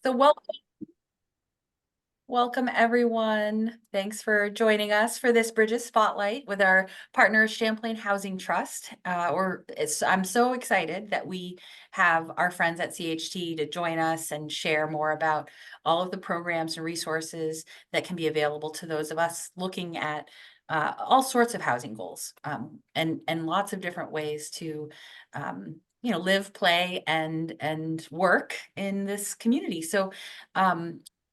So welcome everyone. Thanks for joining us for this Bridges Spotlight with our partner Champlain Housing Trust. I'm so excited that we have our friends at CHT to join us and share more about all of the programs and resources that can be available to those of us looking at all sorts of housing goals and lots of different ways to live, play, and work in this community. So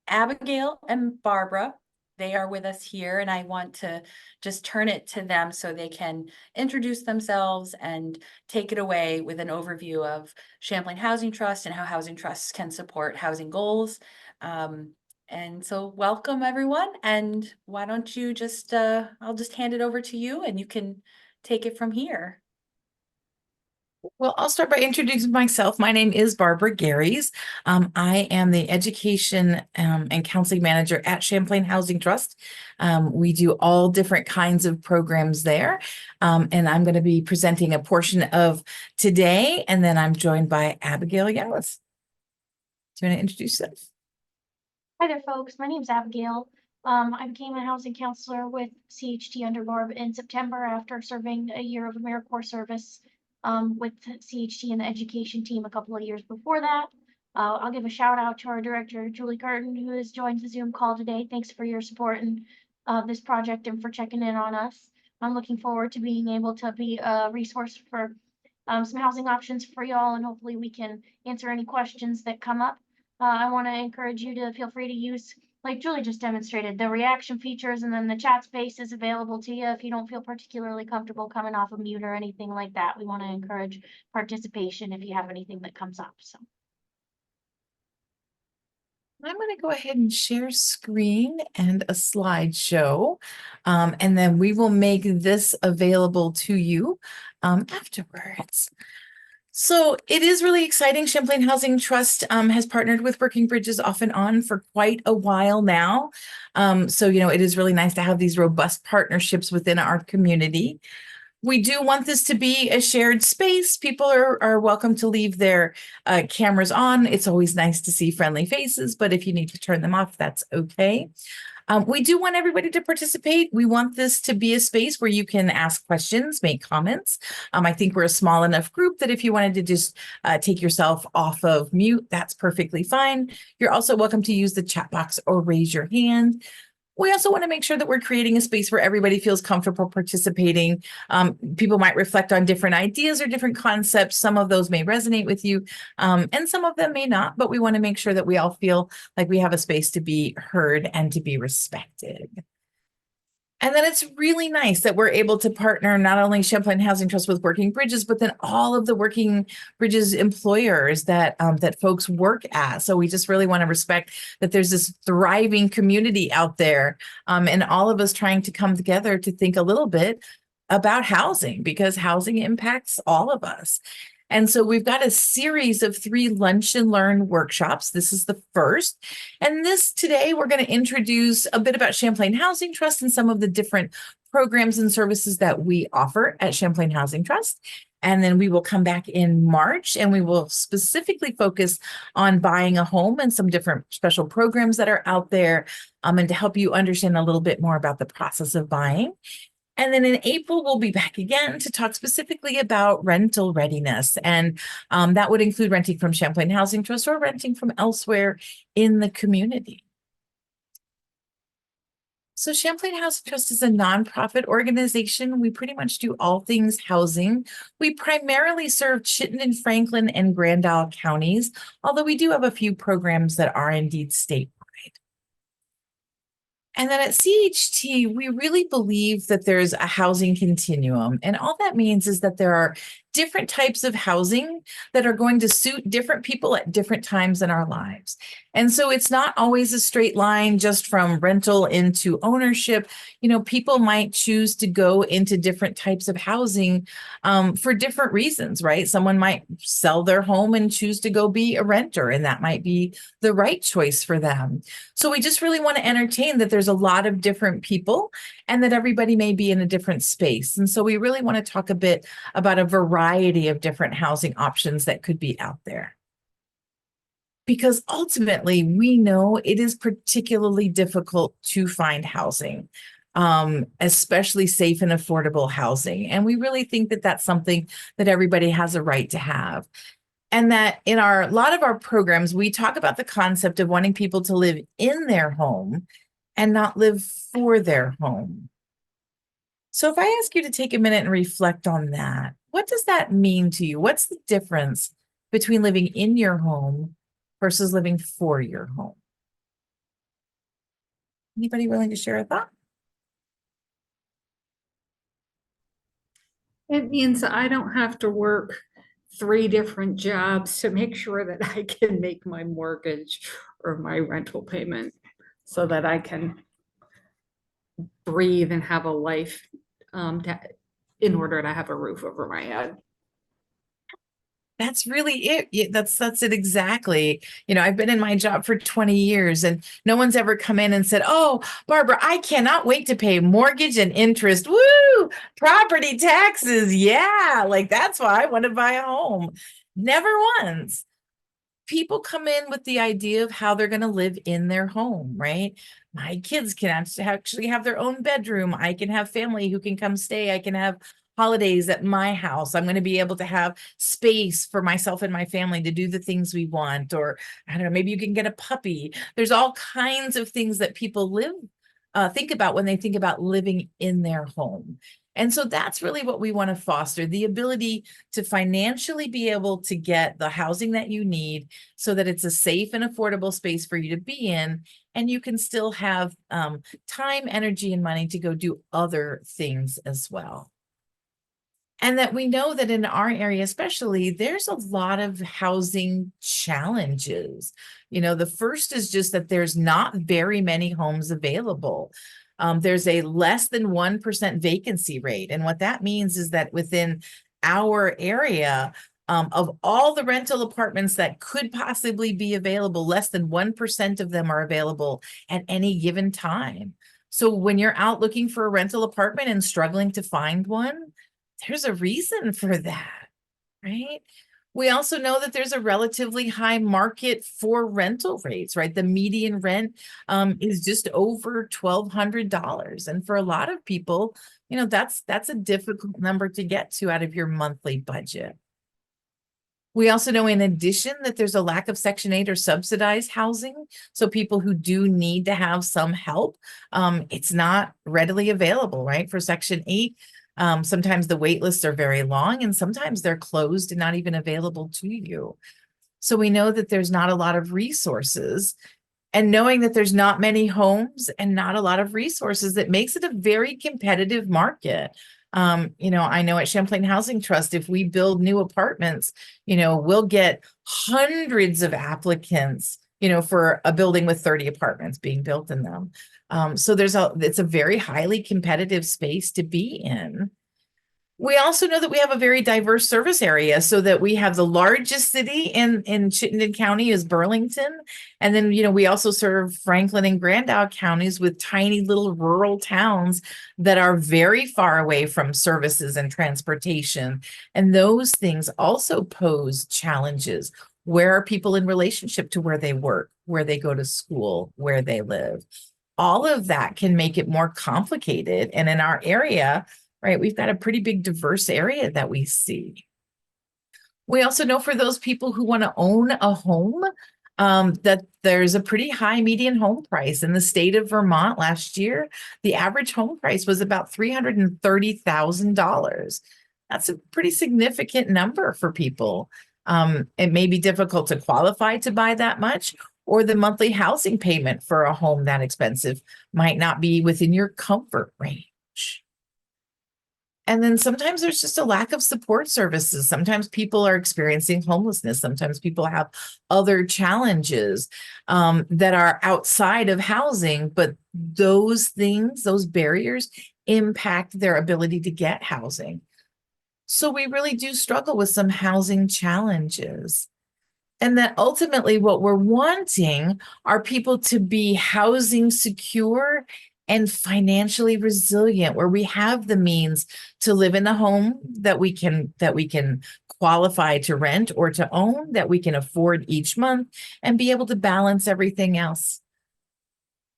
Abigail and Barbara, they are with us here, and I want to just turn it to them so they can introduce themselves and take it away with an overview of Champlain Housing Trust and how housing trusts can support housing goals. And so welcome everyone, and why don't you I'll just hand it over to you and you can take it from here. Well, I'll start by introducing myself. My name is Barbara Garys. I am the Education and Counseling Manager at Champlain Housing Trust. We do all different kinds of programs there. And I'm going to be presenting a portion of today, and then I'm joined by Abigail Yellis. Do you want to introduce yourself? Hi there, folks. My name is Abigail. I became a housing counselor with CHT under Barb in September after serving a year of AmeriCorps service with CHT and the education team a couple of years before that. I'll give a shout out to our director, Julie Curtin, who has joined the Zoom call today. Thanks for your support in this project and for checking in on us. I'm looking forward to being able to be a resource for some housing options for y'all, and hopefully we can answer any questions that come up. I want to encourage you to feel free to use, like Julie just demonstrated, the reaction features, and then the chat space is available to you if you don't feel particularly comfortable coming off of mute or anything like that. We want to encourage participation if you have anything that comes up. So I'm going to go ahead and share screen and a slideshow, and then we will make this available to you afterwards. So it is really exciting. Champlain Housing Trust has partnered with Working Bridges off and on for quite a while now. It is really nice to have these robust partnerships within our community. We do want this to be a shared space. People are welcome to leave their cameras on. It's always nice to see friendly faces, but if you need to turn them off, that's okay. We do want everybody to participate. We want this to be a space where you can ask questions, make comments. I think we're a small enough group that if you wanted to just take yourself off of mute, that's perfectly fine. You're also welcome to use the chat box or raise your hand. We also want to make sure that we're creating a space where everybody feels comfortable participating. People might reflect on different ideas or different concepts. Some of those may resonate with you, and some of them may not, but we want to make sure that we all feel like we have a space to be heard and to be respected. And then it's really nice that we're able to partner not only Champlain Housing Trust with Working Bridges, but then all of the Working Bridges employers that folks work at. So we just really want to respect that there's this thriving community out there, and all of us trying to come together to think a little bit about housing, because housing impacts all of us. And so we've got a series of 3 lunch and learn workshops. This is the first. And today we're going to introduce a bit about Champlain Housing Trust and some of the different programs and services that we offer at Champlain Housing Trust. And then we will come back in March and we will specifically focus on buying a home and some different special programs that are out there, and to help you understand a little bit more about the process of buying. And then in April, we'll be back again to talk specifically about rental readiness. And that would include renting from Champlain Housing Trust or renting from elsewhere in the community. So Champlain Housing Trust is a nonprofit organization. We pretty much do all things housing. We primarily serve Chittenden, Franklin, and Grand Isle counties, although we do have a few programs that are indeed state. And then at CHT, we really believe that there's a housing continuum. And all that means is that there are different types of housing that are going to suit different people at different times in our lives. And so it's not always a straight line just from rental into ownership. People might choose to go into different types of housing for different reasons, right? Someone might sell their home and choose to go be a renter, and that might be the right choice for them. So we just really want to entertain that there's a lot of different people and that everybody may be in a different space. And so we really want to talk a bit about a variety of different housing options that could be out there. because ultimately we know it is particularly difficult to find housing, especially safe and affordable housing. And we really think that that's something that everybody has a right to have. And that in a lot of our programs, we talk about the concept of wanting people to live in their home and not live for their home. So if I ask you to take a minute and reflect on that, what does that mean to you? What's the difference between living in your home versus living for your home? Anybody willing to share a thought? It means I don't have to work 3 different jobs to make sure that I can make my mortgage or my rental payment so that I can breathe and have a life in order to have a roof over my head. That's really it. That's it exactly. I've been in my job for 20 years and no one's ever come in and said, "Oh, Barbara, I cannot wait to pay mortgage and interest. Woo! Property taxes. Yeah, like that's why I want to buy a home." Never once. People come in with the idea of how they're going to live in their home, right? My kids can actually have their own bedroom. I can have family who can come stay. I can have holidays at my house. I'm going to be able to have space for myself and my family to do the things we want. Or I don't know, maybe you can get a puppy. There's all kinds of things that people think about when they think about living in their home. And so that's really what we want to foster, the ability to financially be able to get the housing that you need so that it's a safe and affordable space for you to be in. And you can still have time, energy, and money to go do other things as well. And that we know that in our area, especially, there's a lot of housing challenges. The first is just that there's not very many homes available. There's a less than 1% vacancy rate. And what that means is that within our area, of all the rental apartments that could possibly be available, less than 1% of them are available at any given time. So when you're out looking for a rental apartment and struggling to find one, there's a reason for that, right? We also know that there's a relatively high market for rental rates, right? The median rent is just over $1,200. And for a lot of people, that's a difficult number to get to out of your monthly budget. We also know, in addition, that there's a lack of Section 8 or subsidized housing. So people who do need to have some help, it's not readily available, right? For Section 8, sometimes the wait lists are very long and sometimes they're closed and not even available to you. So we know that there's not a lot of resources. And knowing that there's not many homes and not a lot of resources, that makes it a very competitive market. I know at Champlain Housing Trust, if we build new apartments, we'll get hundreds of applicants, for a building with 30 apartments being built in them. So it's a very highly competitive space to be in. We also know that we have a very diverse service area, so that we have the largest city in Chittenden County is Burlington. And then, we also serve Franklin and Grand Isle counties with tiny little rural towns that are very far away from services and transportation. And those things also pose challenges. Where are people in relationship to where they work, where they go to school, where they live? All of that can make it more complicated. And in our area, right, we've got a pretty big diverse area that we see. We also know for those people who want to own a home, that there's a pretty high median home price. In the state of Vermont last year, the average home price was about $330,000. That's a pretty significant number for people. It may be difficult to qualify to buy that much, or the monthly housing payment for a home that expensive might not be within your comfort range. And then sometimes there's just a lack of support services. Sometimes people are experiencing homelessness. Sometimes people have other challenges that are outside of housing, but those things, those barriers, impact their ability to get housing. So we really do struggle with some housing challenges. And that ultimately what we're wanting are people to be housing secure and financially resilient, where we have the means to live in a home that we can qualify to rent or to own, that we can afford each month, and be able to balance everything else.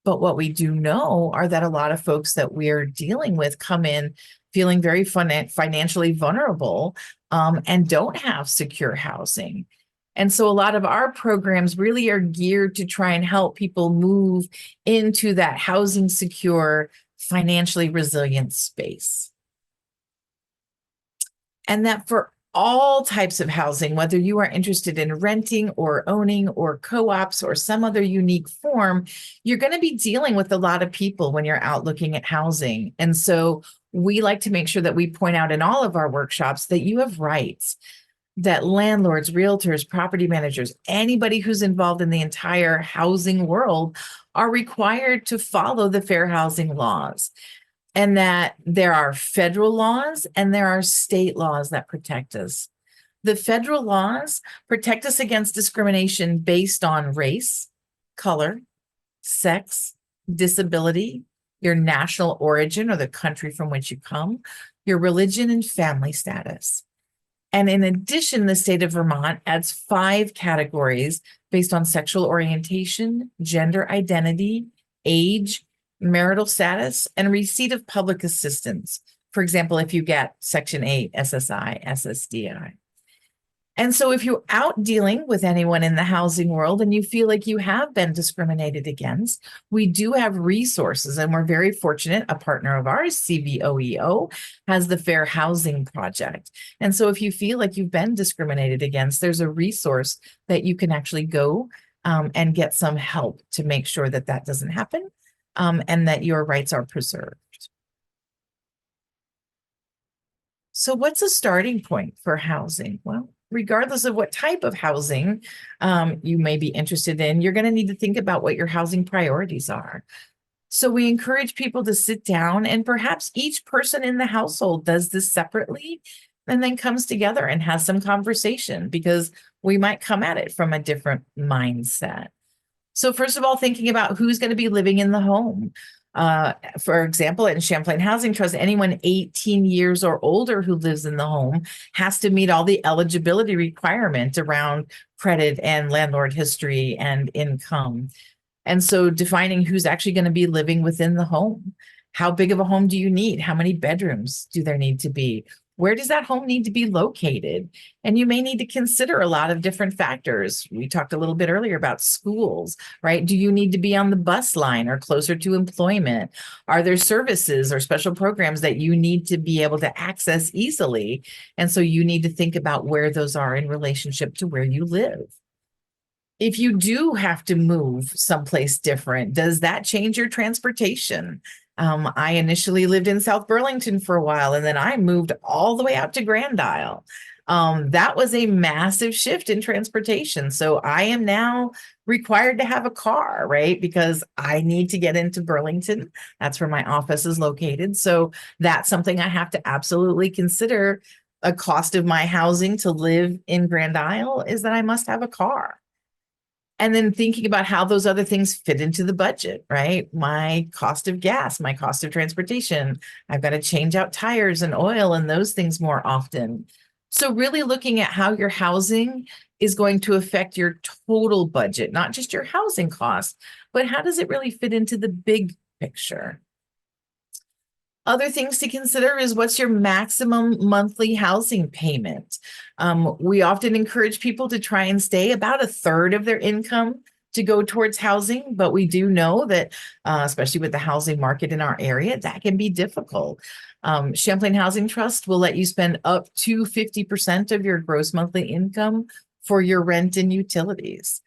But what we do know are that a lot of folks that we're dealing with come in feeling very financially vulnerable, and don't have secure housing. And so a lot of our programs really are geared to try and help people move into that housing secure, financially resilient space. And that for all types of housing, whether you are interested in renting or owning or co-ops or some other unique form, you're going to be dealing with a lot of people when you're out looking at housing. And so we like to make sure that we point out in all of our workshops that you have rights, that landlords, realtors, property managers, anybody who's involved in the entire housing world are required to follow the fair housing laws. And that there are federal laws and there are state laws that protect us. The federal laws protect us against discrimination based on race, color, sex, disability, your national origin or the country from which you come, your religion, and family status. And in addition, the state of Vermont adds 5 categories based on sexual orientation, gender identity, age, marital status, and receipt of public assistance. For example, if you get Section 8, SSI, SSDI. And so if you're out dealing with anyone in the housing world and you feel like you have been discriminated against, we do have resources, and we're very fortunate. A partner of ours, CVOEO, has the Fair Housing Project. And so if you feel like you've been discriminated against, there's a resource that you can actually go and get some help to make sure that that doesn't happen, and that your rights are preserved. So what's a starting point for housing? Well, regardless of what type of housing you may be interested in, you're going to need to think about what your housing priorities are. So we encourage people to sit down, and perhaps each person in the household does this separately and then comes together and has some conversation, because we might come at it from a different mindset. So first of all, thinking about who's going to be living in the home. For example, in Champlain Housing Trust, anyone 18 years or older who lives in the home has to meet all the eligibility requirements around credit and landlord history and income. And so defining who's actually going to be living within the home. How big of a home do you need? How many bedrooms do there need to be? Where does that home need to be located? And you may need to consider a lot of different factors. We talked a little bit earlier about schools, right? Do you need to be on the bus line or closer to employment? Are there services or special programs that you need to be able to access easily? And so you need to think about where those are in relationship to where you live. If you do have to move someplace different, does that change your transportation? I initially lived in South Burlington for a while, and then I moved all the way out to Grand Isle. That was a massive shift in transportation. So I am now required to have a car, right? Because I need to get into Burlington. That's where my office is located. So that's something I have to absolutely consider. A cost of my housing to live in Grand Isle is that I must have a car. And then thinking about how those other things fit into the budget, right? My cost of gas, my cost of transportation. I've got to change out tires and oil and those things more often. So really looking at how your housing is going to affect your total budget, not just your housing costs, but how does it really fit into the big picture? Other things to consider is what's your maximum monthly housing payment? We often encourage people to try and stay about a third of their income to go towards housing, but we do know that, especially with the housing market in our area, that can be difficult. Champlain Housing Trust will let you spend up to 50% of your gross monthly income for your rent and utilities.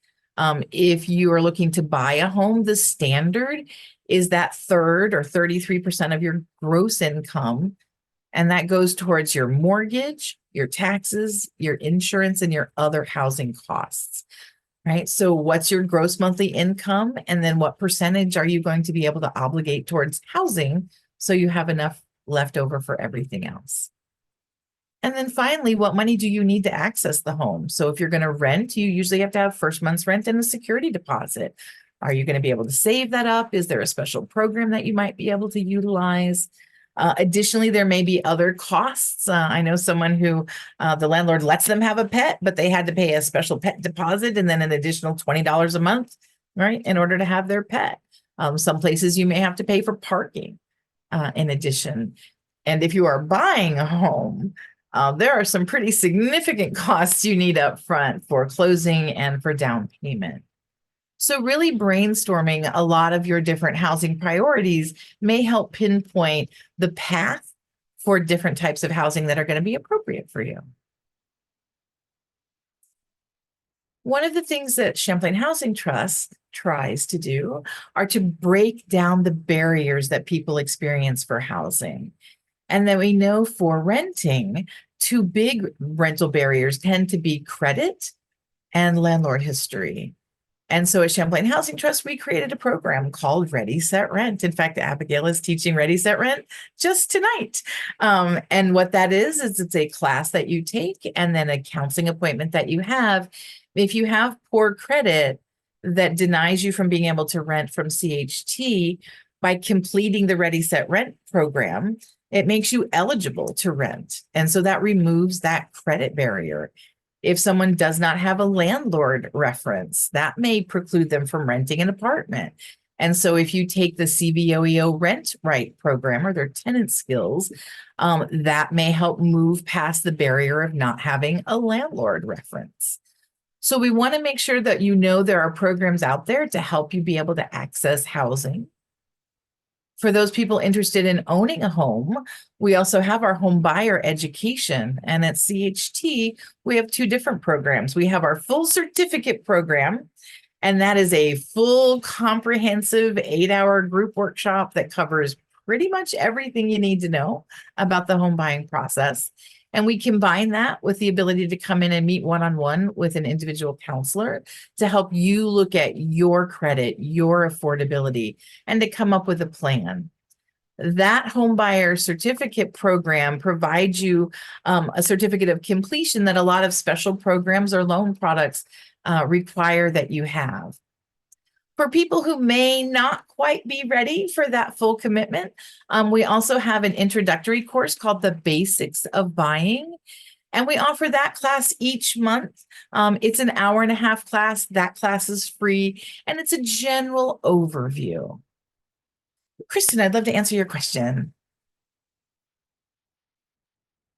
If you are looking to buy a home, the standard is that third or 33% of your gross income. And that goes towards your mortgage, your taxes, your insurance, and your other housing costs, right? So what's your gross monthly income? And then what percentage are you going to be able to obligate towards housing so you have enough left over for everything else? And then finally, what money do you need to access the home? So if you're going to rent, you usually have to have first month's rent and a security deposit. Are you going to be able to save that up? Is there a special program that you might be able to utilize? Additionally, there may be other costs. I know someone who the landlord lets them have a pet, but they had to pay a special pet deposit and then an additional $20 a month, right, in order to have their pet. Some places you may have to pay for parking in addition. And if you are buying a home, there are some pretty significant costs you need up front for closing and for down payment. So really brainstorming a lot of your different housing priorities may help pinpoint the path for different types of housing that are going to be appropriate for you. One of the things that Champlain Housing Trust tries to do are to break down the barriers that people experience for housing. And then we know for renting, two big rental barriers tend to be credit and landlord history. And so at Champlain Housing Trust, we created a program called Ready, Set, Rent. In fact, Abigail is teaching Ready, Set, Rent just tonight. And what that is it's a class that you take and then a counseling appointment that you have. If you have poor credit that denies you from being able to rent from CHT, by completing the Ready, Set, Rent program, it makes you eligible to rent. And so that removes that credit barrier. If someone does not have a landlord reference, that may preclude them from renting an apartment. And so if you take the CBOEO Rent Right program or their tenant skills, that may help move past the barrier of not having a landlord reference. So we want to make sure that you know there are programs out there to help you be able to access housing. For those people interested in owning a home, we also have our home buyer education. And at CHT, we have two different programs. We have our full certificate program, and that is a full comprehensive 8-hour group workshop that covers pretty much everything you need to know about the home buying process. And we combine that with the ability to come in and meet one-on-one with an individual counselor to help you look at your credit, your affordability, and to come up with a plan. That home buyer certificate program provides you a certificate of completion that a lot of special programs or loan products require that you have. For people who may not quite be ready for that full commitment, we also have an introductory course called The Basics of Buying. And we offer that class each month. It's an 1.5-hour class. That class is free, and it's a general overview. Kristen, I'd love to answer your question.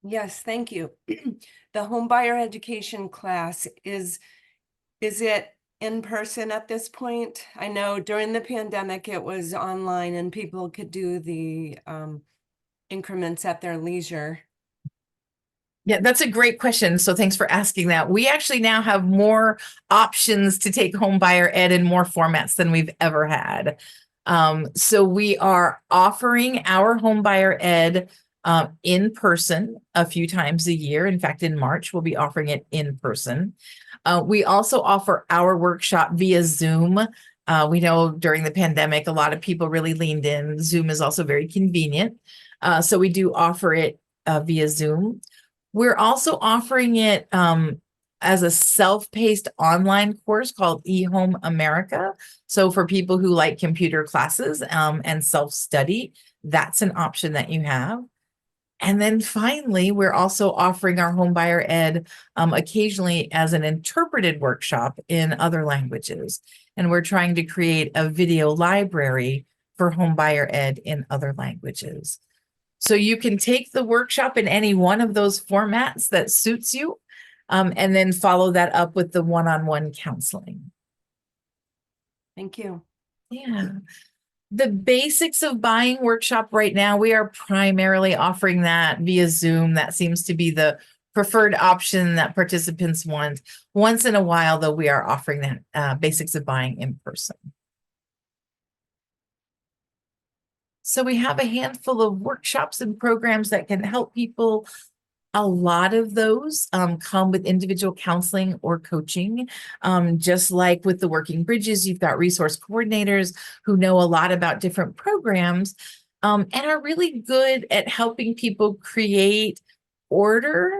Yes, thank you. The home buyer education class, is it in person at this point? I know during the pandemic it was online and people could do the increments at their leisure. Yeah, that's a great question. So thanks for asking that. We actually now have more options to take home buyer ed in more formats than we've ever had. So we are offering our home buyer ed in person a few times a year. In fact, in March, we'll be offering it in person. We also offer our workshop via Zoom. We know during the pandemic, a lot of people really leaned in. Zoom is also very convenient. So we do offer it via Zoom. We're also offering it as a self-paced online course called eHome America. So for people who like computer classes and self-study, that's an option that you have. And then finally, we're also offering our home buyer ed occasionally as an interpreted workshop in other languages. And we're trying to create a video library for home buyer ed in other languages. So you can take the workshop in any one of those formats that suits you, and then follow that up with the one-on-one counseling. Thank you. Yeah. The Basics of Buying workshop right now, we are primarily offering that via Zoom. That seems to be the preferred option that participants want. Once in a while, though, we are offering that Basics of Buying in person. So we have a handful of workshops and programs that can help people. A lot of those come with individual counseling or coaching. Just like with the Working Bridges, you've got resource coordinators who know a lot about different programs and are really good at helping people create order,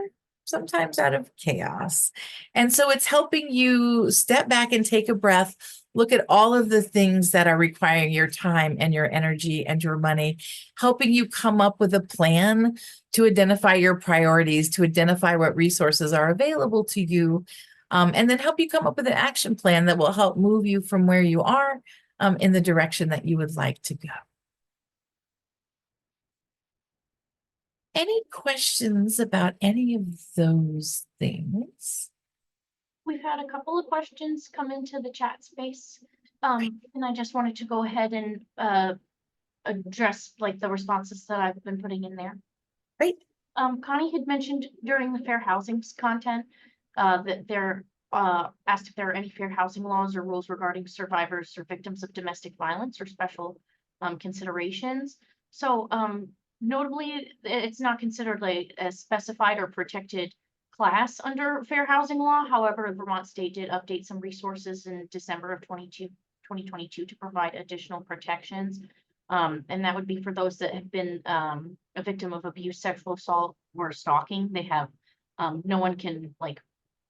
sometimes out of chaos. And so it's helping you step back and take a breath, look at all of the things that are requiring your time and your energy and your money, helping you come up with a plan to identify your priorities, to identify what resources are available to you, and then help you come up with an action plan that will help move you from where you are in the direction that you would like to go. Any questions about any of those things? We've had a couple of questions come into the chat space. And I just wanted to go ahead and address like the responses that I've been putting in there. Great. Connie had mentioned during the fair housing's content that they're asked if there are any fair housing laws or rules regarding survivors or victims of domestic violence or special considerations. So notably, it's not considered like a specified or protected class under fair housing law. However, Vermont State did update some resources in December of 2022 to provide additional protections. And that would be for those that have been a victim of abuse, sexual assault, or stalking. They have no one can like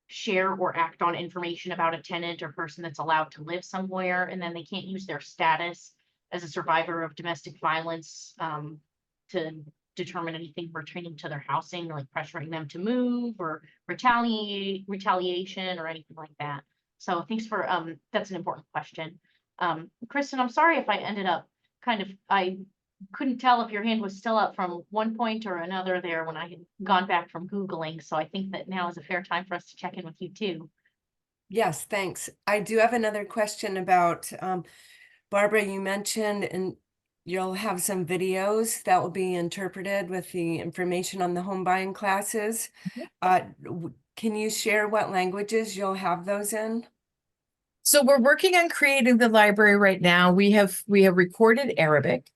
share or act on information about a tenant or person that's allowed to live somewhere, and then they can't use their status as a survivor of domestic violence to determine anything pertaining to their housing, like pressuring them to move or retaliation or anything like that. So thanks for that's an important question. Kristen, I'm sorry if I ended up I couldn't tell if your hand was still up from one point or another there when I had gone back from Googling. So I think that now is a fair time for us to check in with you too. Yes, thanks. I do have another question about, Barbara, you mentioned, and you'll have some videos that will be interpreted with the information on the home buying classes. Can you share what languages you'll have those in? So we're working on creating the library right now. We have recorded Arabic.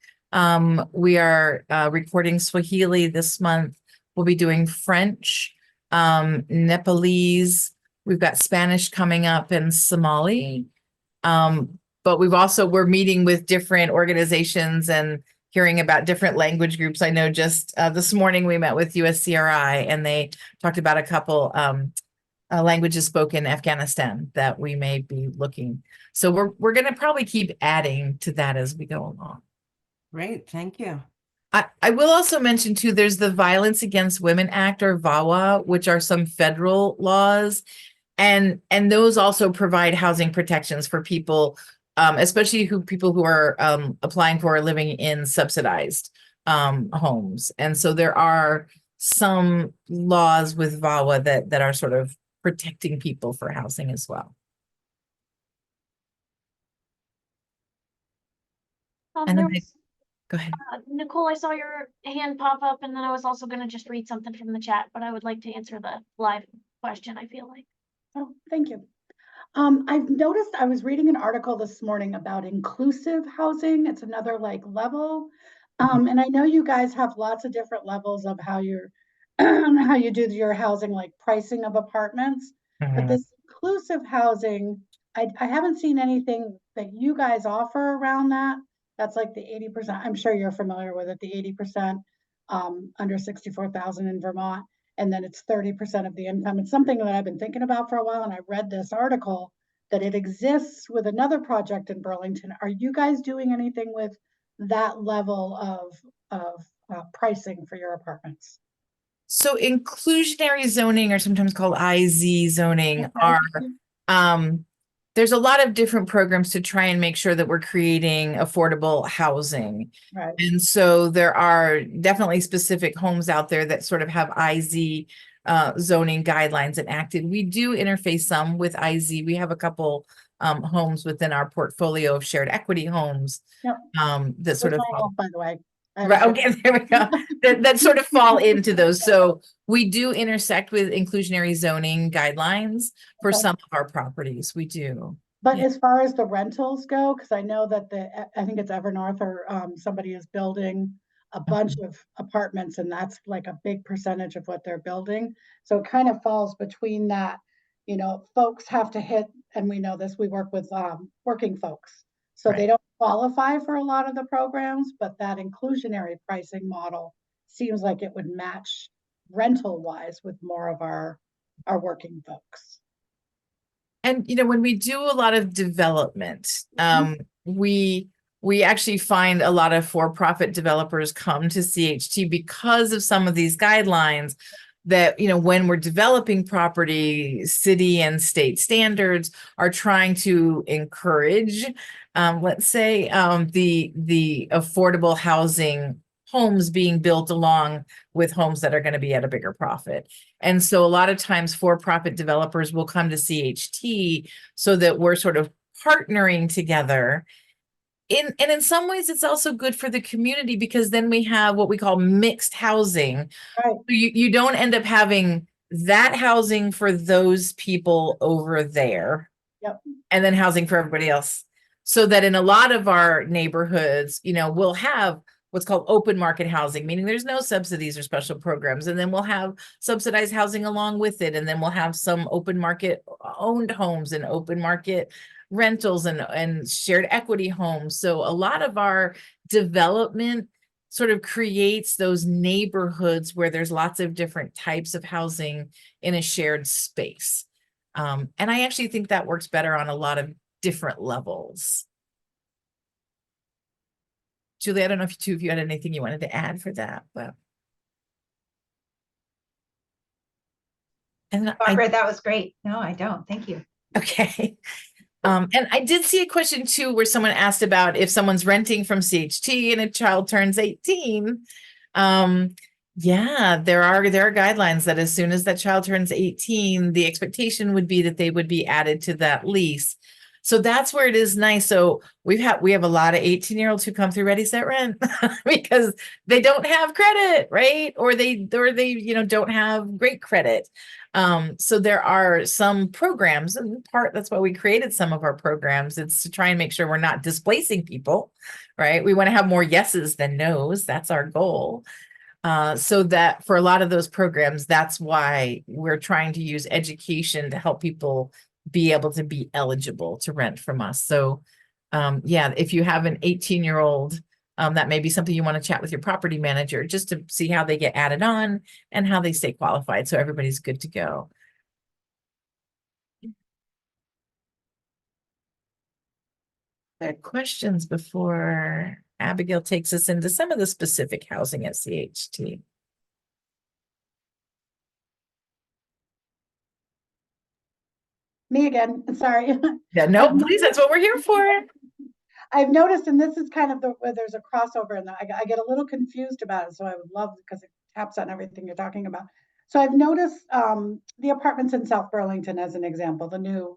We are recording Swahili this month. We'll be doing French, Nepalese. We've got Spanish coming up and Somali. But we're meeting with different organizations and hearing about different language groups. I know just this morning we met with USCRI and they talked about a couple languages spoken in Afghanistan that we may be looking. So we're going to probably keep adding to that as we go along. Great, thank you. I will also mention too, there's the Violence Against Women Act, or VAWA, which are some federal laws. And those also provide housing protections for people, especially people who are applying for or living in subsidized homes. And so there are some laws with VAWA that are sort of protecting people for housing as well. And then go ahead. Nicole, I saw your hand pop up, and then I was also going to just read something from the chat, but I would like to answer the live question, I feel like. Oh, thank you. I've noticed, I was reading an article this morning about inclusive housing. It's another like level. And I know you guys have lots of different levels of how you're how you do your housing, like pricing of apartments. But this inclusive housing, I haven't seen anything that you guys offer around that. That's like the 80%. I'm sure you're familiar with it, the 80% under 64,000 in Vermont. And then it's 30% of the income. It's something that I've been thinking about for a while. And I read this article that it exists with another project in Burlington. Are you guys doing anything with that level of pricing for your apartments? So inclusionary zoning, or sometimes called IZ zoning, there's a lot of different programs to try and make sure that we're creating affordable housing. Right. And so there are definitely specific homes out there that sort of have IZ zoning guidelines enacted. We do interface some with IZ. We have a couple homes within our portfolio of shared equity homes that sort of, by the way. right, okay, there we go. that sort of fall into those. So we do intersect with inclusionary zoning guidelines for some of our properties. We do. But as far as the rentals go, because I know that I think it's Evernorth or somebody is building a bunch of apartments, and that's like a big percentage of what they're building. So it kind of falls between that, you know, folks have to hit, and we know this, we work with working folks. So they don't qualify for a lot of the programs, but that inclusionary pricing model seems like it would match rental wise with more of our working folks. And when we do a lot of development, we actually find a lot of for-profit developers come to CHT because of some of these guidelines that, when we're developing property, city and state standards are trying to encourage, let's say, the affordable housing homes being built along with homes that are going to be at a bigger profit. And so a lot of times for-profit developers will come to CHT so that we're sort of partnering together. And in some ways, it's also good for the community because then we have what we call mixed housing. Right. So you don't end up having that housing for those people over there. Yep. And then housing for everybody else. So that in a lot of our neighborhoods, we'll have what's called open market housing, meaning there's no subsidies or special programs. And then we'll have subsidized housing along with it. And then we'll have some open market owned homes and open market rentals and shared equity homes. So a lot of our development sort of creates those neighborhoods where there's lots of different types of housing in a shared space. And I actually think that works better on a lot of different levels. Julie, I don't know if you had anything you wanted to add for that, but. And Barbara, that was great. No, I don't. Thank you. Okay. And I did see a question too, where someone asked about if someone's renting from CHT and a child turns 18. Yeah, there are guidelines that as soon as that child turns 18, the expectation would be that they would be added to that lease. So that's where it is nice. So we have a lot of 18-year-olds who come through Ready Set Rent because they don't have credit, right? Or they don't have great credit. So there are some programs, and in part that's why we created some of our programs. It's to try and make sure we're not displacing people, right? We want to have more yeses than nos. That's our goal. So that for a lot of those programs, that's why we're trying to use education to help people be able to be eligible to rent from us. So yeah, if you have an 18-year-old, that may be something you want to chat with your property manager just to see how they get added on and how they stay qualified. So everybody's good to go. There are questions before Abigail takes us into some of the specific housing at CHT. Me again, sorry. Yeah, no, please, that's what we're here for. I've noticed, and this is kind of where there's a crossover, and I get a little confused about it. So I would love, because it taps on everything you're talking about. So I've noticed the apartments in South Burlington, as an example, the new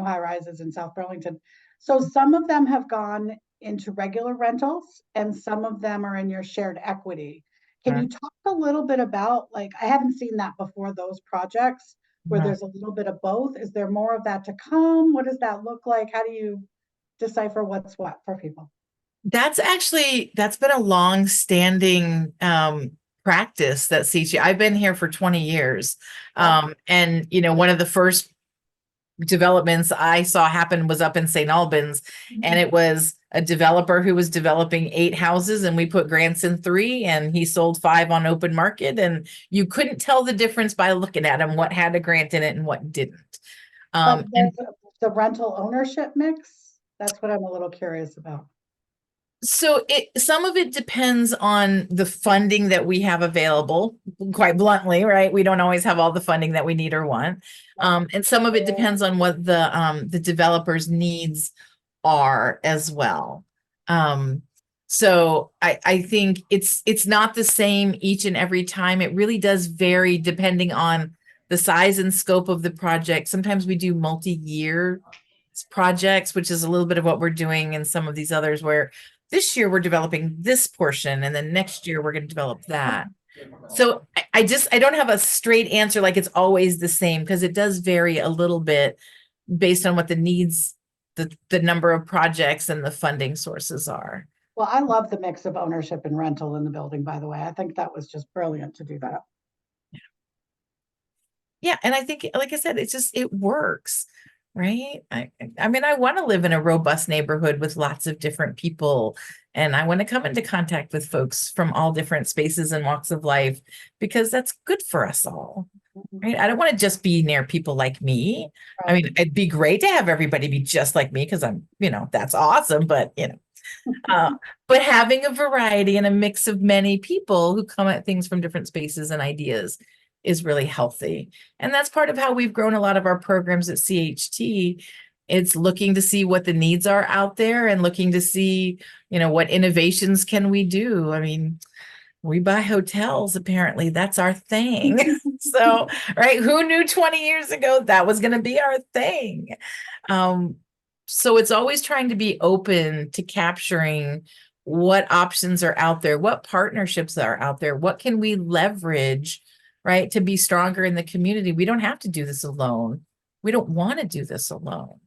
high rises in South Burlington. So some of them have gone into regular rentals, and some of them are in your shared equity. Can you talk a little bit about, like, I haven't seen that before, those projects where there's a little bit of both. Is there more of that to come? What does that look like? How do you decipher what's what for people? That's been a long standing practice that CHT. I've been here for 20 years. And one of the first developments I saw happen was up in St. Albans, and it was a developer who was developing 8 houses, and we put grants in 3, and he sold 5 on open market, and you couldn't tell the difference by looking at them, what had a grant in it and what didn't. But the rental ownership mix, that's what I'm a little curious about. So some of it depends on the funding that we have available, quite bluntly, right? We don't always have all the funding that we need or want. And some of it depends on what the developer's needs are as well. So I think it's not the same each and every time. It really does vary depending on the size and scope of the project. Sometimes we do multi-year projects, which is a little bit of what we're doing in some of these others, where this year we're developing this portion and then next year we're going to develop that. So I don't have a straight answer like it's always the same, because it does vary a little bit based on what the needs, the number of projects and the funding sources are. Well, I love the mix of ownership and rental in the building, by the way. I think that was just brilliant to do that. Yeah. And I think, like I said, it works. Right. I mean, I want to live in a robust neighborhood with lots of different people, and I want to come into contact with folks from all different spaces and walks of life, because that's good for us all. right? I don't want to just be near people like me. I mean, it'd be great to have everybody be just like me because I'm, that's awesome. But, but having a variety and a mix of many people who come at things from different spaces and ideas is really healthy. And that's part of how we've grown a lot of our programs at CHT. It's looking to see what the needs are out there and looking to see, what innovations can we do? I mean, we buy hotels, apparently that's our thing. So, right, who knew 20 years ago that was going to be our thing? So it's always trying to be open to capturing what options are out there, what partnerships are out there, what can we leverage, right, to be stronger in the community. We don't have to do this alone. We don't want to do this alone.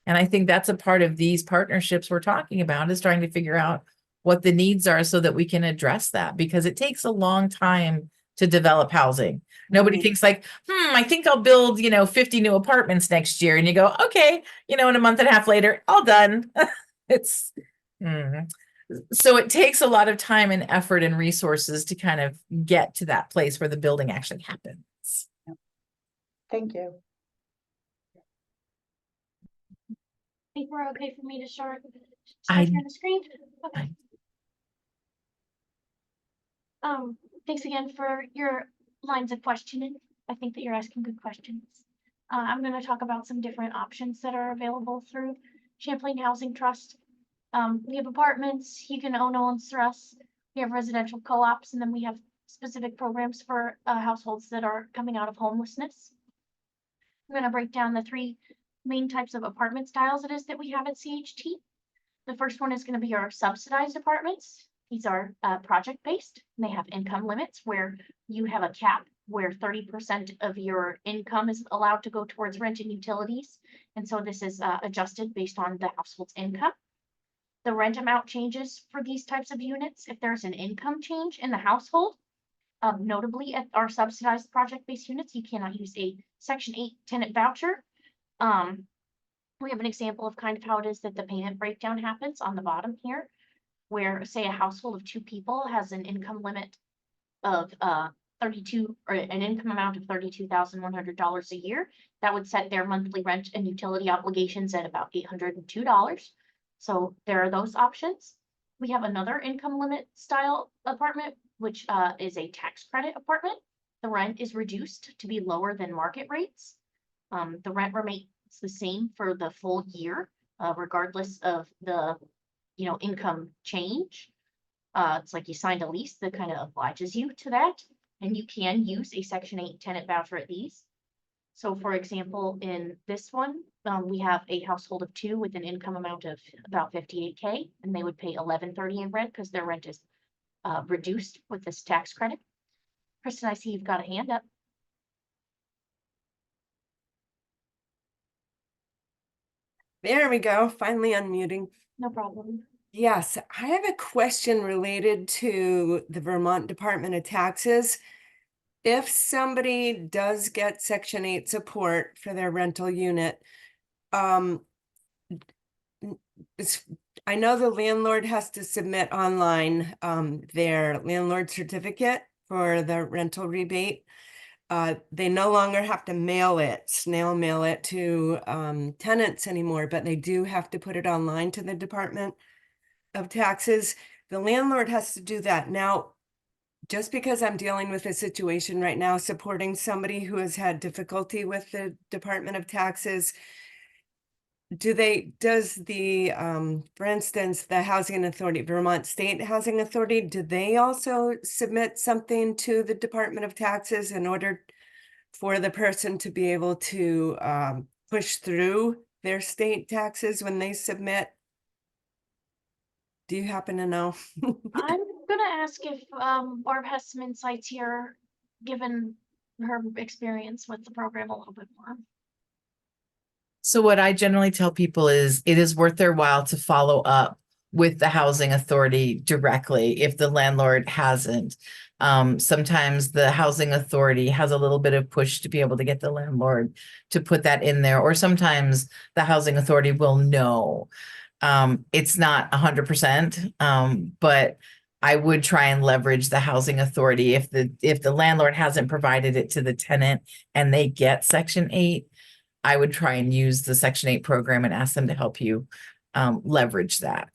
And I think that's a part of these partnerships we're talking about, is trying to figure out what the needs are so that we can address that, because it takes a long time to develop housing. Nobody Right. thinks like, I think I'll build, 50 new apartments next year. And you go, okay, and a month and a half later, all done. It's so it takes a lot of time and effort and resources to kind of get to that place where the building actually happens. Thank you. I think we're okay for me to start I- sharing the screen. Okay. I- Thanks again for your lines of questioning. I think that you're asking good questions. I'm going to talk about some different options that are available through Champlain Housing Trust. We have apartments, you can own through us. We have residential co-ops, and then we have specific programs for households that are coming out of homelessness. I'm going to break down the three main types of apartment styles it is that we have at CHT. The first one is going to be our subsidized apartments. These are project-based, and they have income limits where you have a cap where 30% of your income is allowed to go towards rent and utilities. And so this is adjusted based on the household's income. The rent amount changes for these types of units if there's an income change in the household. Notably, at our subsidized project-based units, you cannot use a Section 8 tenant voucher. We have an example of kind of how it is that the payment breakdown happens on the bottom here, where say a household of 2 people has an income limit of 32 or an income amount of $32,100 a year. That would set their monthly rent and utility obligations at about $802. So there are those options. We have another income limit style apartment, which is a tax credit apartment. The rent is reduced to be lower than market rates. The rent remains the same for the full year, regardless of the income change. It's like you signed a lease that kind of obliges you to that, and you can use a Section 8 tenant voucher at these. So for example, in this one, we have a household of 2 with an income amount of about $58K, and they would pay $11.30 in rent because their rent is reduced with this tax credit. Kristen, I see you've got a hand up. There we go, finally unmuting. No problem. Yes, I have a question related to the Vermont Department of Taxes. If somebody does get Section 8 support for their rental unit, I know the landlord has to submit online their landlord certificate for the rental rebate. They no longer have to snail mail it to tenants anymore, but they do have to put it online to the Department of Taxes. The landlord has to do that. Now, just because I'm dealing with a situation right now, supporting somebody who has had difficulty with the Department of Taxes, does the, for instance, the Housing Authority, Vermont State Housing Authority, do they also submit something to the Department of Taxes in order for the person to be able to push through their state taxes when they submit? Do you happen to know? I'm gonna ask if Barb has some insights here, given her experience with the program a little bit more. So what I generally tell people is it is worth their while to follow up with the housing authority directly if the landlord hasn't. Sometimes the housing authority has a little bit of push to be able to get the landlord to put that in there, or sometimes the housing authority will know. It's not 100%, but I would try and leverage the housing authority if the landlord hasn't provided it to the tenant and they get Section 8. I would try and use the Section 8 program and ask them to help you leverage that.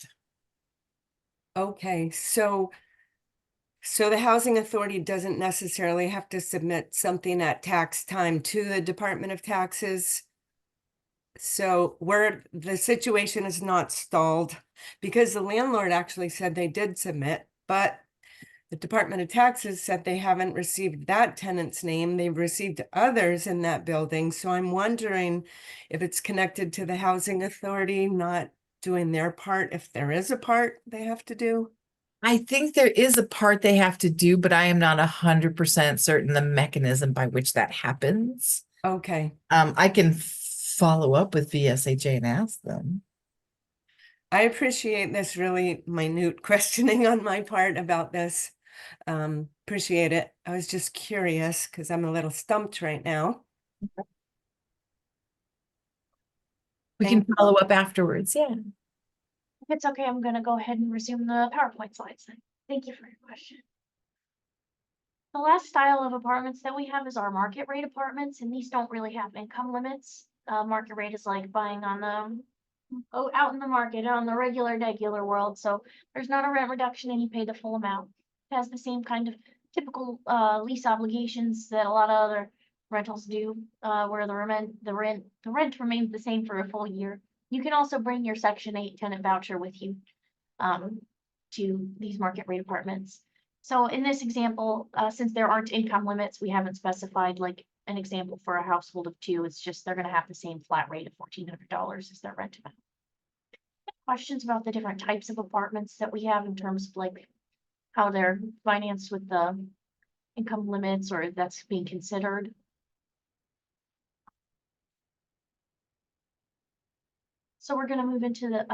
Okay, so the housing authority doesn't necessarily have to submit something at tax time to the Department of Taxes. So where the situation is not stalled, because the landlord actually said they did submit, but the Department of Taxes said they haven't received that tenant's name. They've received others in that building. So I'm wondering if it's connected to the housing authority not doing their part, if there is a part they have to do. I think there is a part they have to do, but I am not 100% certain the mechanism by which that happens. Okay. I can follow up with VSHA and ask them. I appreciate this really minute questioning on my part about this. Appreciate it. I was just curious because I'm a little stumped right now. We Thank can follow up afterwards. Yeah. If it's okay, I'm gonna go ahead and resume the PowerPoint slides then. Thank you for your question. The last style of apartments that we have is our market rate apartments, and these don't really have income limits. Market rate is like buying on the out in the market on the regular world. So there's not a rent reduction and you pay the full amount. It has the same kind of typical lease obligations that a lot of other rentals do, where the rent remains the same for a full year. You can also bring your Section 8 tenant voucher with you to these market rate apartments. So in this example, since there aren't income limits, we haven't specified like an example for a household of 2. It's just they're going to have the same flat rate of $1,400 as their rent amount. Questions about the different types of apartments that we have in terms of like how they're financed with the income limits or that's being considered? So we're going to move into the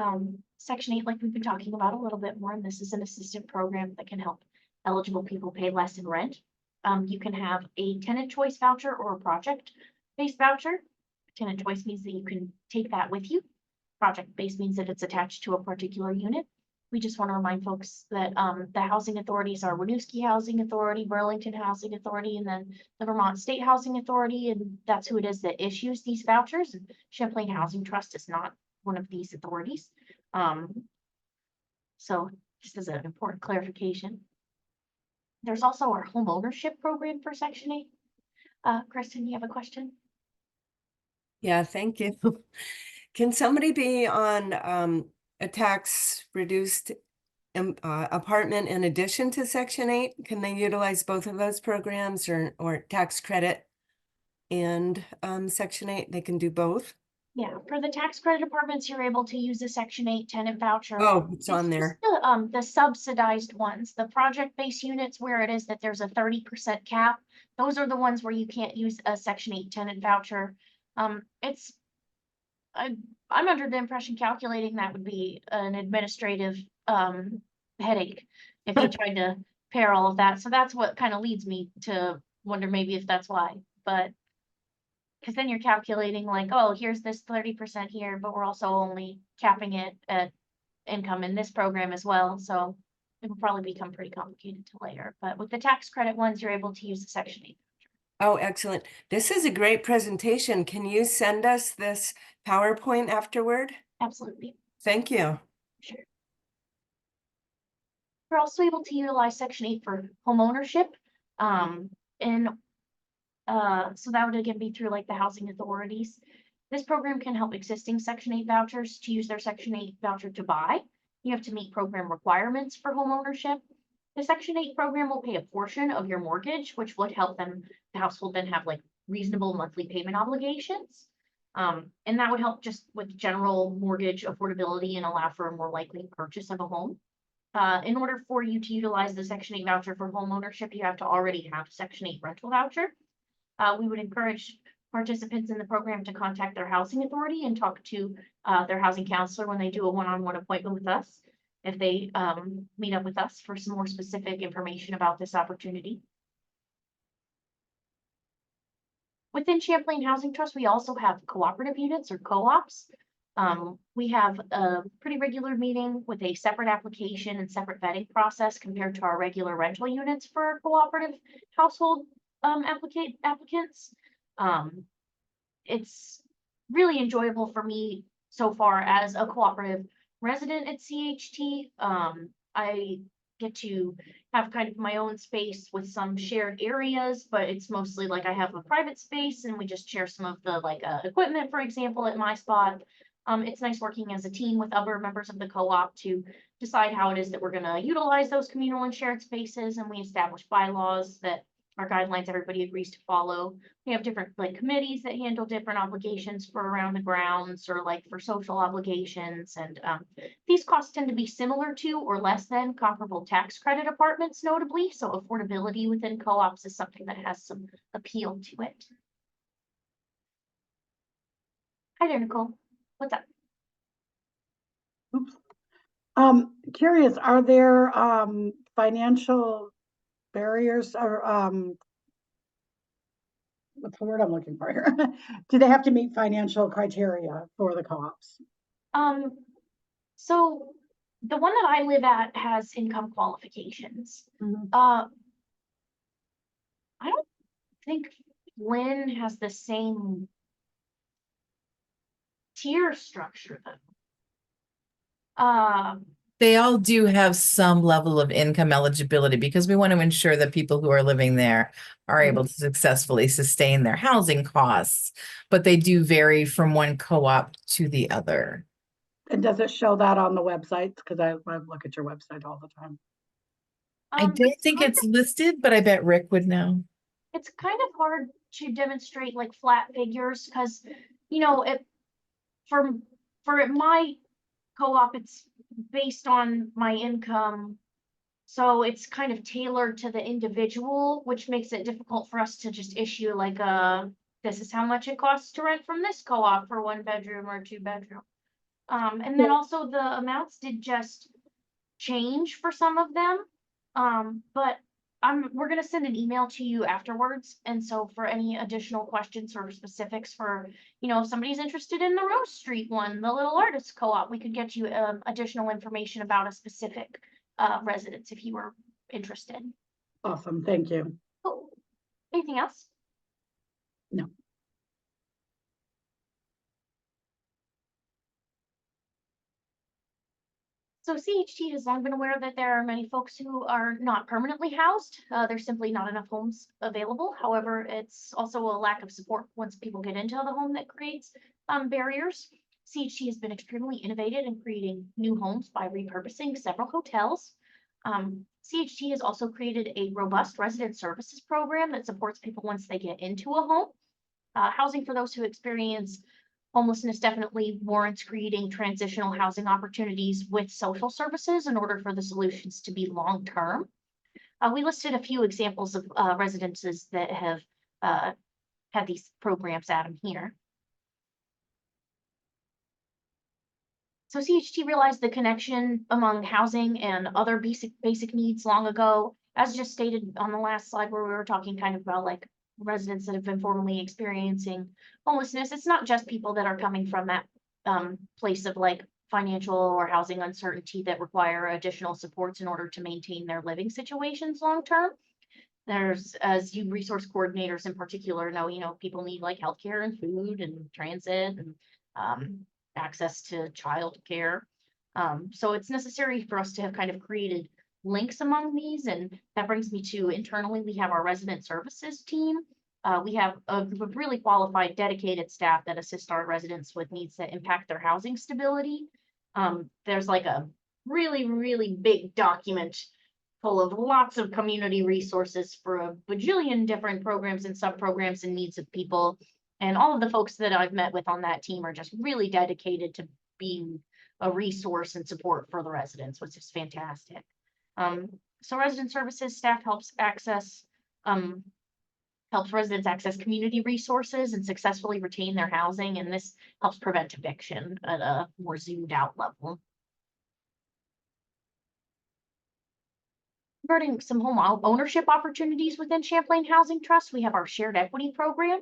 Section 8 like we've been talking about a little bit more, and this is an assistance program that can help eligible people pay less in rent. You can have a tenant choice voucher or a project-based voucher. Tenant choice means that you can take that with you. Project-based means that it's attached to a particular unit. We just want to remind folks that the housing authorities are Winooski Housing Authority, Burlington Housing Authority, and then the Vermont State Housing Authority, and that's who it is that issues these vouchers. And Champlain Housing Trust is not one of these authorities. So just as an important clarification. There's also our home ownership program for Section 8. Kristen, you have a question? Yeah, thank you. Can somebody be on a tax reduced apartment in addition to Section 8? Can they utilize both of those programs or tax credit and Section 8? They can do both? Yeah, for the tax credit apartments, you're able to use a Section 8 tenant voucher. Oh, it's on It's there. just the subsidized ones, the project-based units where it is that there's a 30% cap. Those are the ones where you can't use a Section 8 tenant voucher. I'm under the impression calculating that would be an administrative headache if you tried to pair all of that. So that's what kind of leads me to wonder maybe if that's why. But because then you're calculating like, oh, here's this 30% here, but we're also only capping it at income in this program as well. So it will probably become pretty complicated to layer. But with the tax credit ones, you're able to use the Section 8. Oh, excellent. This is a great presentation. Can you send us this PowerPoint afterward? Absolutely. Thank you. Sure. You're also able to utilize Section 8 for home ownership. So that would again be through like the housing authorities. This program can help existing Section 8 vouchers to use their Section 8 voucher to buy. You have to meet program requirements for home ownership. The Section 8 program will pay a portion of your mortgage, which would help the household then have like reasonable monthly payment obligations. And that would help just with general mortgage affordability and allow for a more likely purchase of a home. In order for you to utilize the Section 8 voucher for home ownership, you have to already have a Section 8 rental voucher. We would encourage participants in the program to contact their housing authority and talk to their housing counselor when they do a one-on-one appointment with us, if they meet up with us for some more specific information about this opportunity. Within Champlain Housing Trust, we also have cooperative units or co-ops. We have a pretty regular meeting with a separate application and separate vetting process compared to our regular rental units for cooperative household applicants. It's really enjoyable for me so far as a cooperative resident at CHT. I get to have kind of my own space with some shared areas, but it's mostly like I have a private space and we just share some of the like equipment, for example, at my spot. It's nice working as a team with other members of the co-op to decide how it is that we're going to utilize those communal and shared spaces, and we establish bylaws that are guidelines everybody agrees to follow. We have different like committees that handle different obligations for around the grounds or like for social obligations. And these costs tend to be similar to or less than comparable tax credit apartments, notably. So affordability within co-ops is something that has some appeal to it. Hi there, Nicole. What's up? Oops. Curious, are there financial barriers or what's the word I'm looking for here? Do they have to meet financial criteria for the co-ops? So the one that I live at has income qualifications. Mhm. I don't think Lynn has the same tier structure though. They all do have some level of income eligibility because we want to ensure that people who are living there are able to successfully sustain their housing costs, but they do vary from one co-op to the other. And does it show that on the website? Because I look at your website all the time. I don't think it's listed, but I bet Rick would know. It's kind of hard to demonstrate like flat figures because, you know, for my co-op, it's based on my income. So it's kind of tailored to the individual, which makes it difficult for us to just issue like this is how much it costs to rent from this co-op for 1 bedroom or 2 bedroom. And then also the amounts did just change for some of them. But we're gonna send an email to you afterwards. And so for any additional questions or specifics for, you know, if somebody's interested in the Rose Street one, the Little Artists Co-op, we could get you additional information about a specific residence if you were interested. Awesome, thank you. Cool. Anything else? No. So CHT has long been aware that there are many folks who are not permanently housed. There's simply not enough homes available. However, it's also a lack of support once people get into the home that creates barriers. CHT has been extremely innovative in creating new homes by repurposing several hotels. CHT has also created a robust resident services program that supports people once they get into a home. Housing for those who experience homelessness definitely warrants creating transitional housing opportunities with social services in order for the solutions to be long-term. We listed a few examples of residences that have had these programs at them here. So CHT realized the connection among housing and other basic needs long ago, as just stated on the last slide where we were talking kind of about like residents that have been formerly experiencing homelessness. It's not just people that are coming from that place of like financial or housing uncertainty that require additional supports in order to maintain their living situations long term. There's, as you resource coordinators in particular know, you know, people need like healthcare and food and transit and access to childcare. So it's necessary for us to have kind of created links among these. And that brings me to internally, we have our resident services team. We have a really qualified, dedicated staff that assist our residents with needs that impact their housing stability. There's like a really, really big document full of lots of community resources for a bajillion different programs and sub-programs and needs of people. And all of the folks that I've met with on that team are just really dedicated to being a resource and support for the residents, which is fantastic. So resident services staff helps residents access community resources and successfully retain their housing, and this helps prevent eviction at a more zoomed out level. Regarding some home ownership opportunities within Champlain Housing Trust, we have our shared equity program.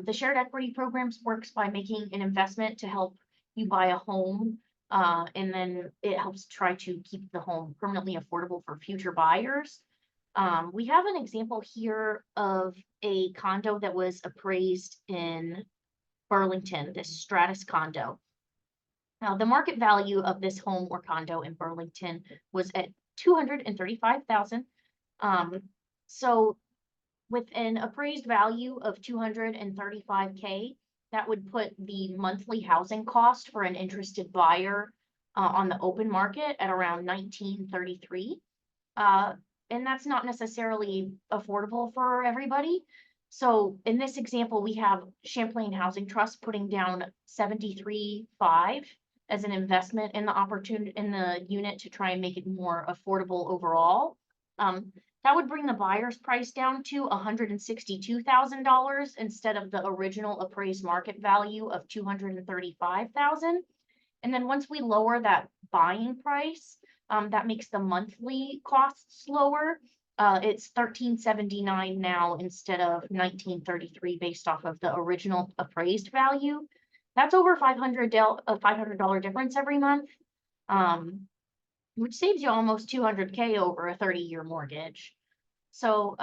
The shared equity programs works by making an investment to help you buy a home, and then it helps try to keep the home permanently affordable for future buyers. We have an example here of a condo that was appraised in Burlington, this Stratus condo. Now, the market value of this home or condo in Burlington was at $235,000. So with an appraised value of $235K, that would put the monthly housing cost for an interested buyer on the open market at around $1,933. And that's not necessarily affordable for everybody. So in this example, we have Champlain Housing Trust putting down $73,500 as an investment in the opportunity in the unit to try and make it more affordable overall. That would bring the buyer's price down to $162,000 instead of the original appraised market value of $235,000. And then once we lower that buying price, that makes the monthly costs lower. It's $1,379 now instead of $1,933 based off of the original appraised value. That's over $500 difference every month, which saves you almost $200K over a 30-year mortgage. So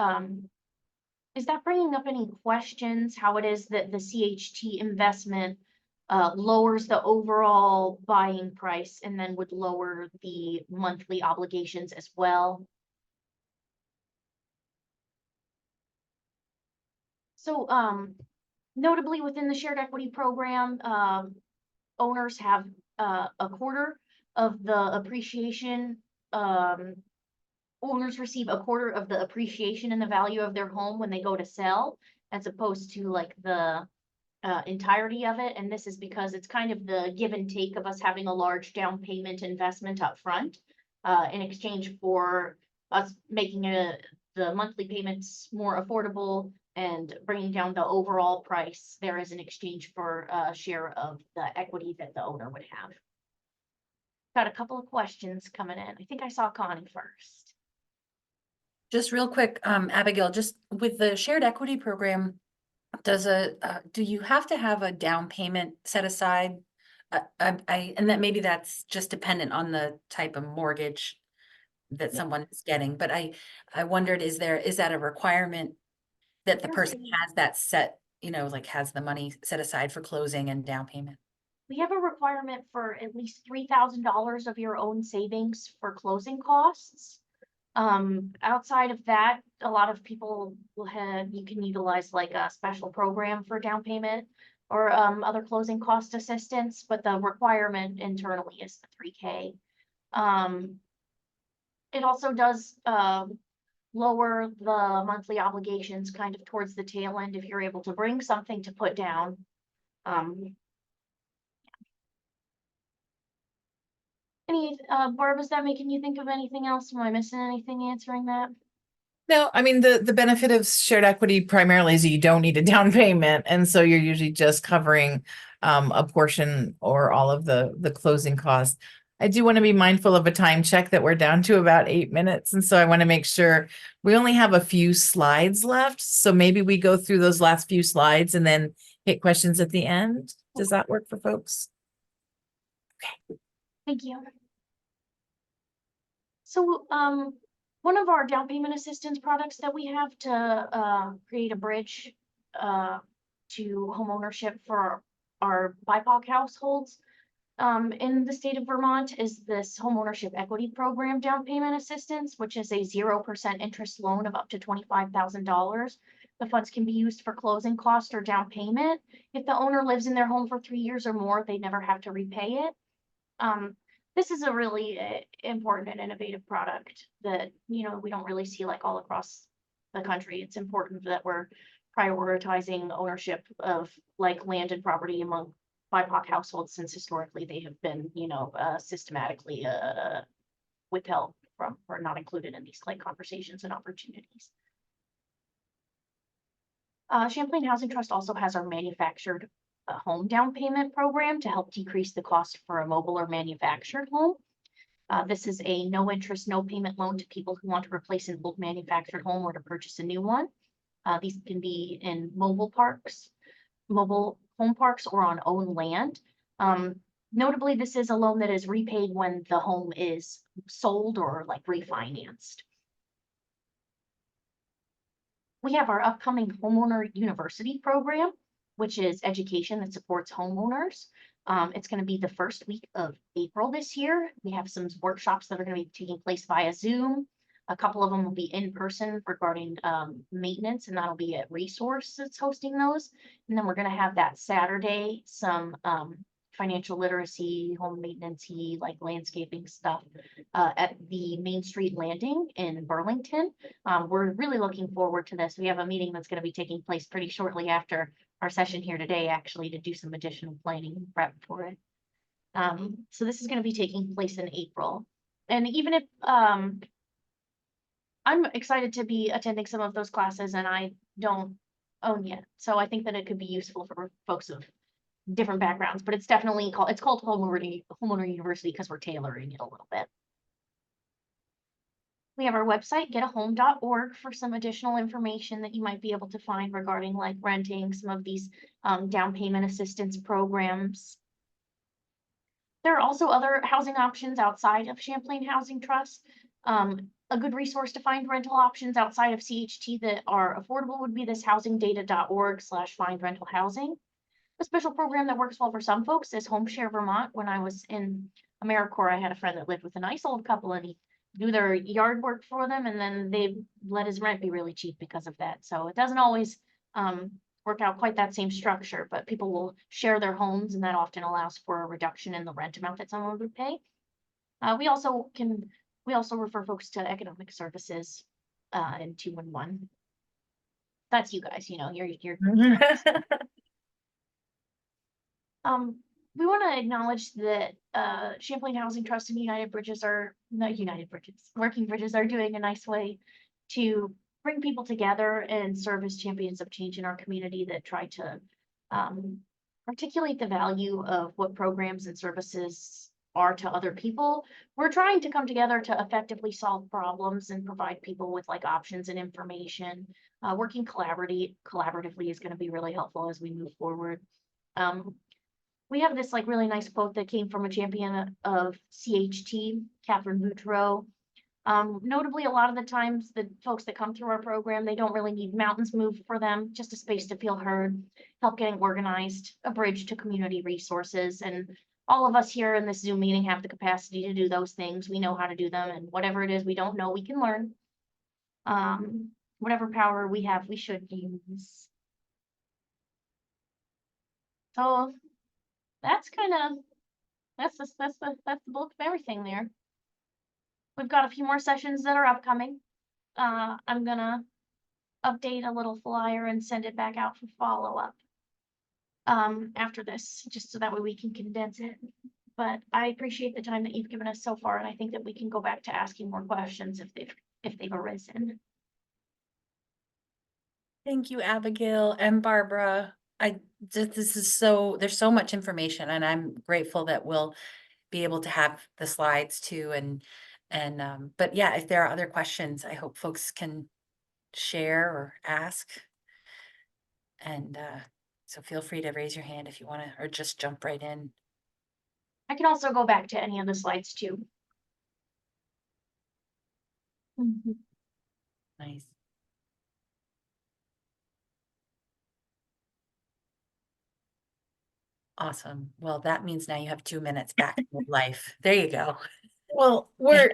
is that bringing up any questions how it is that the CHT investment lowers the overall buying price and then would lower the monthly obligations as well? So notably within the shared equity program, owners have a quarter of the appreciation. Owners receive a quarter of the appreciation in the value of their home when they go to sell, as opposed to like the entirety of it. And this is because it's kind of the give and take of us having a large down payment investment up front in exchange for us making the monthly payments more affordable and bringing down the overall price there is in exchange for a share of the equity that the owner would have. Got a couple of questions coming in. I think I saw Connie first. Just real quick, Abigail, just with the shared equity program, do you have to have a down payment set aside? And that maybe that's just dependent on the type of mortgage that someone is getting, but I wondered, is that a requirement that the person has that set, like has the money set aside for closing and down payment? We have a requirement for at least $3,000 of your own savings for closing costs. Outside of that, a lot of people you can utilize like a special program for down payment or other closing cost assistance, but the requirement internally is the $3K. It also does lower the monthly obligations kind of towards the tail end if you're able to bring something to put down. Barb, is that making you think of anything else? Am I missing anything answering that? No, I mean, the benefit of shared equity primarily is that you don't need a down payment. And so you're usually just covering a portion or all of the closing costs. I do want to be mindful of a time check that we're down to about 8 minutes. And so I want to make sure we only have a few slides left. So maybe we go through those last few slides and then hit questions at the end. Does that work for folks? Okay. Thank you. So one of our down payment assistance products that we have to create a bridge to homeownership for our BIPOC households in the state of Vermont is this homeownership equity program down payment assistance, which is a 0% interest loan of up to $25,000. The funds can be used for closing costs or down payment. If the owner lives in their home for 3 years or more, they never have to repay it. This is a really important and innovative product that, we don't really see like all across the country. It's important that we're prioritizing ownership of like land and property among BIPOC households, since historically they have been, systematically withheld from or not included in these like conversations and opportunities. Champlain Housing Trust also has our manufactured home down payment program to help decrease the cost for a mobile or manufactured home. This is a no interest, no payment loan to people who want to replace an old manufactured home or to purchase a new one. These can be in mobile home parks, or on owned land. Notably, this is a loan that is repaid when the home is sold or like refinanced. We have our upcoming homeowner university program, which is education that supports homeowners. It's going to be the first week of April this year. We have some workshops that are going to be taking place via Zoom. A couple of them will be in person regarding maintenance, and that'll be at Resource that's hosting those. And then we're going to have that Saturday some financial literacy, home maintenance, like landscaping stuff at the Main Street Landing in Burlington. We're really looking forward to this. We have a meeting that's going to be taking place pretty shortly after our session here today, actually, to do some additional planning and prep for it. So this is going to be taking place in April. And even if I'm excited to be attending some of those classes and I don't own yet. So I think that it could be useful for folks of different backgrounds, but it's definitely called Homeowner University because we're tailoring it a little bit. We have our website, getahome.org, for some additional information that you might be able to find regarding like renting some of these down payment assistance programs. There are also other housing options outside of Champlain Housing Trust. A good resource to find rental options outside of CHT that are affordable would be this housingdata.org/find rental housing. A special program that works well for some folks is Home Share Vermont. When I was in AmeriCorps, I had a friend that lived with a nice old couple and he do their yard work for them, and then they let his rent be really cheap because of that. So it doesn't always work out quite that same structure, but people will share their homes, and that often allows for a reduction in the rent amount that someone would pay. We also refer folks to economic services in 211. That's you guys, you're we want to acknowledge that Champlain Housing Trust and Working Bridges are doing a nice way to bring people together and serve as champions of change in our community that try to articulate the value of what programs and services are to other people. We're trying to come together to effectively solve problems and provide people with like options and information. Working collaboratively is going to be really helpful as we move forward. We have this like really nice quote that came from a champion of CHT, Catherine Boutreau. Notably, a lot of the times the folks that come through our program, they don't really need mountains moved for them, just a space to feel heard, help getting organized, a bridge to community resources. And all of us here in this Zoom meeting have the capacity to do those things. We know how to do them, and whatever it is we don't know, we can learn. Whatever power we have, we should use. So that's the bulk of everything there. We've got a few more sessions that are upcoming. I'm gonna update a little flyer and send it back out for follow-up after this, just so that way we can condense it. But I appreciate the time that you've given us so far, and I think that we can go back to asking more questions if they've arisen. Thank you, Abigail and Barbara. There's so much information, and I'm grateful that we'll be able to have the slides too. But yeah, if there are other questions, I hope folks can share or ask. And so feel free to raise your hand if you want to, or just jump right in. I can also go back to any of the slides too. Nice. Awesome. Well, that means now you have 2 minutes back in your life. There you go. Well, and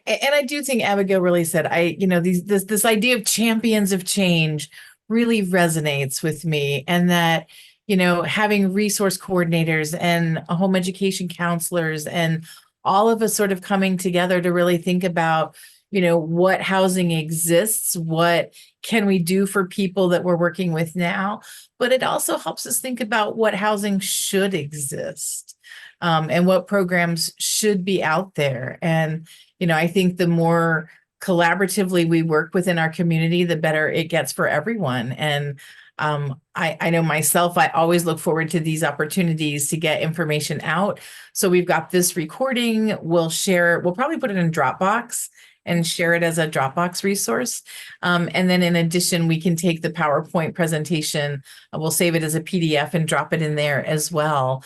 I do think Abigail really said, this idea of champions of change really resonates with me, and that, having resource coordinators and home education counselors and all of us sort of coming together to really think about, what housing exists, what can we do for people that we're working with now, but it also helps us think about what housing should exist. And what programs should be out there. And, I think the more collaboratively we work within our community, the better it gets for everyone. And I know myself, I always look forward to these opportunities to get information out. So we've got this recording, we'll probably put it in Dropbox and share it as a Dropbox resource. And then in addition, we can take the PowerPoint presentation, we'll save it as a PDF and drop it in there as well.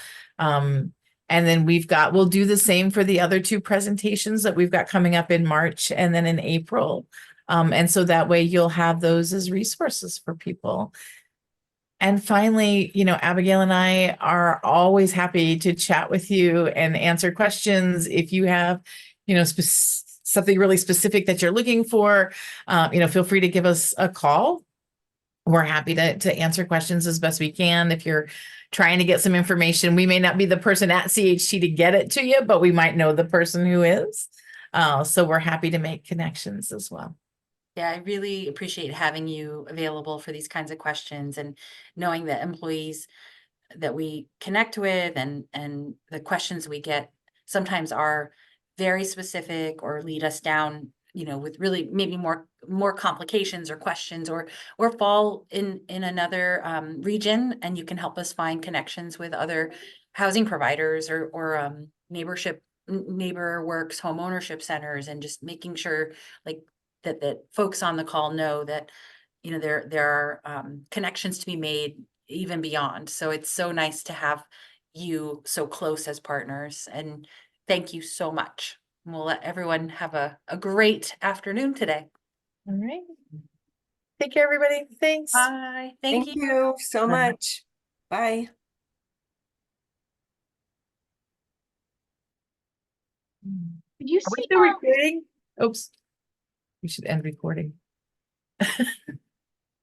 And then we'll do the same for the other two presentations that we've got coming up in March and then in April. And so that way you'll have those as resources for people. And finally, Abigail and I are always happy to chat with you and answer questions. If you have, something really specific that you're looking for, feel free to give us a call. We're happy to answer questions as best we can. If you're trying to get some information, we may not be the person at CHT to get it to you, but we might know the person who is. So we're happy to make connections as well. Yeah, I really appreciate having you available for these kinds of questions and knowing that employees that we connect with and the questions we get sometimes are very specific or lead us down, with really maybe more complications or questions or fall in another region, and you can help us find connections with other housing providers or neighbor works, home ownership centers, and just making sure like that folks on the call know that there are connections to be made even beyond. So it's so nice to have you so close as partners, and thank you so much. We'll let everyone have a great afternoon today. All right. Take care, everybody. Thanks. Bye. Thank you. Thank you so Bye. much. Bye. Did you Are we see, still recording? Oops. We should end recording.